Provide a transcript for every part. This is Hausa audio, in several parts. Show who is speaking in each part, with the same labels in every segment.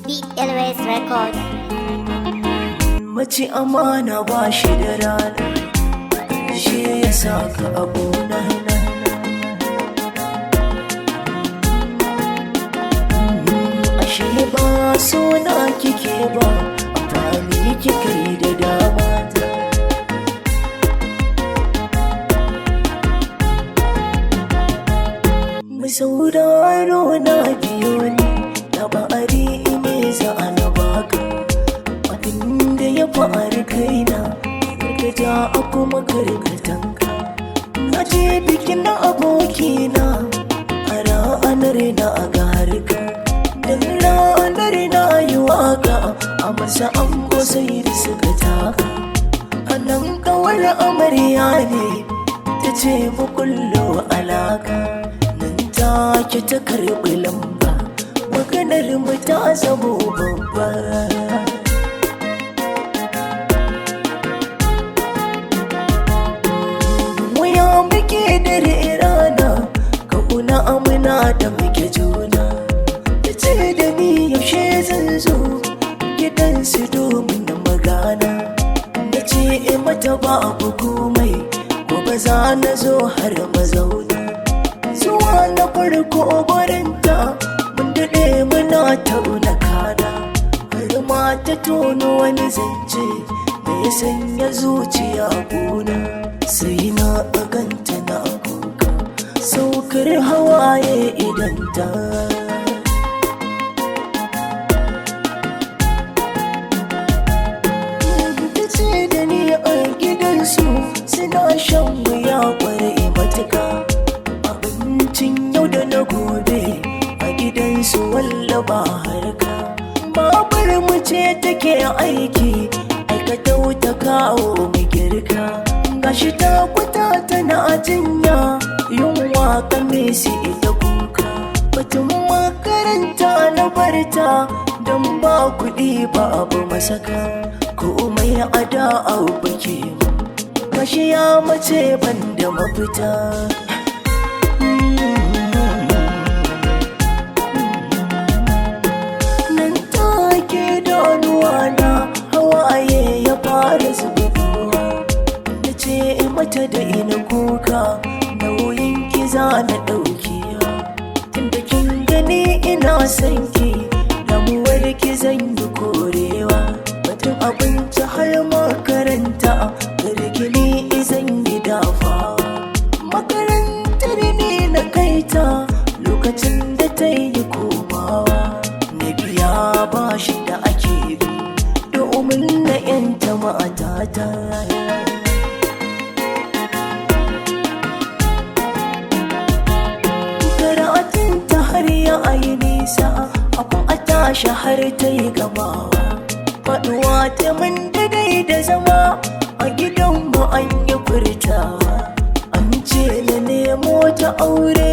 Speaker 1: BLS Record.
Speaker 2: Mace amana ba shi da rana, shi ya saka abu na ashe ba suna kike ba, amfani kika yi da dama ta. Mai sauraro na biyo ne, labari ne za a na baka. Abinda ya faru kaina, karkata a kuma karkatanka. Na je bikin na abokina, a ranar na a garika. Da ranar na yi waka, a masa ango sai da suka taka. A nan kawar amarya ne, ta ce mu kullo alaka. Nan take ta karɓi lamba, maganar mu ta zamo babba. Muke dare rana, kauna amina da muke juna. Ta ce da ni yaushe zan zo gidansu domin na magana. Na ce mata babu komai, gobe za na zo har mazauna. Zuwa na farko barinta, mun daɗe muna tauna kana. Har ma ta tono wani zance da ya sanya zuciya gona. Sai na ganta na kuka, saukar hawaye idan ta. Ta ce da ni a gidansu suna shan wuya kwarai matuka. Abincin yau da na gobe a gidansu wallaba harka. Babar mu ce take aiki, aikatau ta kawo mu girka. Gashi ta kwata tana jinya, yunwa kame su ita kuka. Batun makaranta na barta, don ba kuɗi ba abu masaka. Komai a da abu bake mu, gashi ya mace ban da mafita. Nan take da na hawaye ya fara zubewa. Ce mata da ina kuka, nauyin ki za na ɗauki. Tunda kin gani ina son ki, damuwar ki zan yi korewa. Batun abinci har makaranta, gargini zan yi dafawa. Makarantar ne na kaita, lokacin da ta yi komawa. Na biya bashi da ake bi, domin na 'yanta matata. Ayi nisa, akun a tashi har ta yi gamawa. Faɗuwa ta mun daidai da zama, a gidanmu an yi furtawa. An ce na nemo ta aure,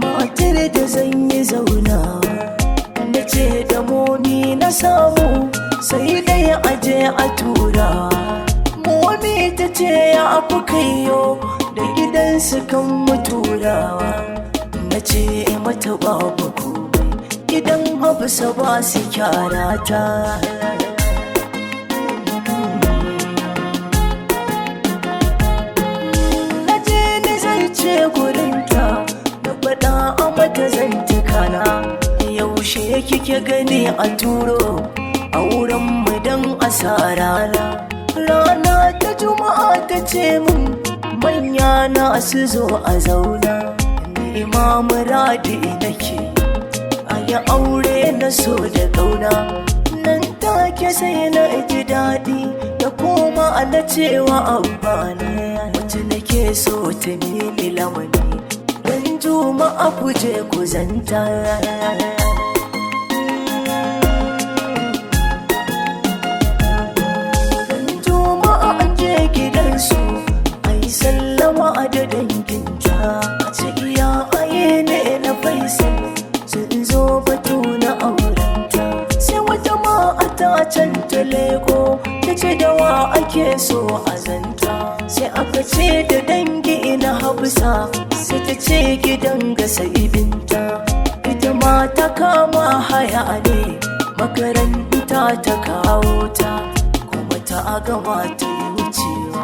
Speaker 2: matar da zan yi zaunawa. Na ce da momi na samu, sai dai aje a turawa. Momi ta ce ya abu kayo, da gidansu kan mu turawa. Na ce mata babu komai, gidan Hafsa ba su kyarata. Na je ni zai ce gurinta, na faɗa a mata zantukana. Yaushe kike gani a turo, a wurinmu don asarana. Rana ta Juma'a ta ce min, manya na su zo a zauna. Imam Radi nake, a yi aure na so da ƙauna. Nan take sai na ji daɗi, da koma na cewa abana. Wacce nake so ta nemi lamani, don Juma'a ku je ku zanta. Don Juma'a an je gidansu, a yi sallama da danginta. Ne na Faisal sun zo batu na aurenta. Sai wata ma'ata can ta leko, ta ce da wa ake so a zanta. Sai aka ce da dangi na Hafsa, sai ta ce gidan gasa ibinta. Ita ma ta kama haya ne, makaranta ta kawo ta kuma ta gama ta yi wucewa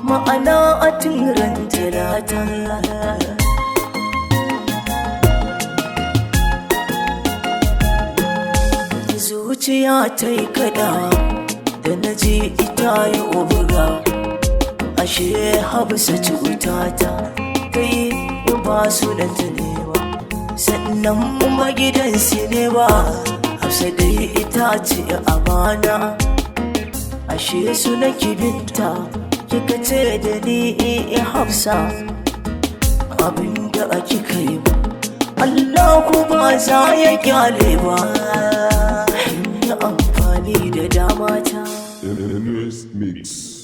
Speaker 2: ma'ana a tiran talata. Zuciya ta yi kada da na ji ita yi obuga ashe Hafsa cuta ta kai ba su da tunewa sannan magidansu ne ba Hafsa dai ita ce amana ashe su na kibinta kika ce da ni Hafsa abinda kika yi Allah kuma za ya kyale ba amfani da dama ta.
Speaker 1: MS Mix.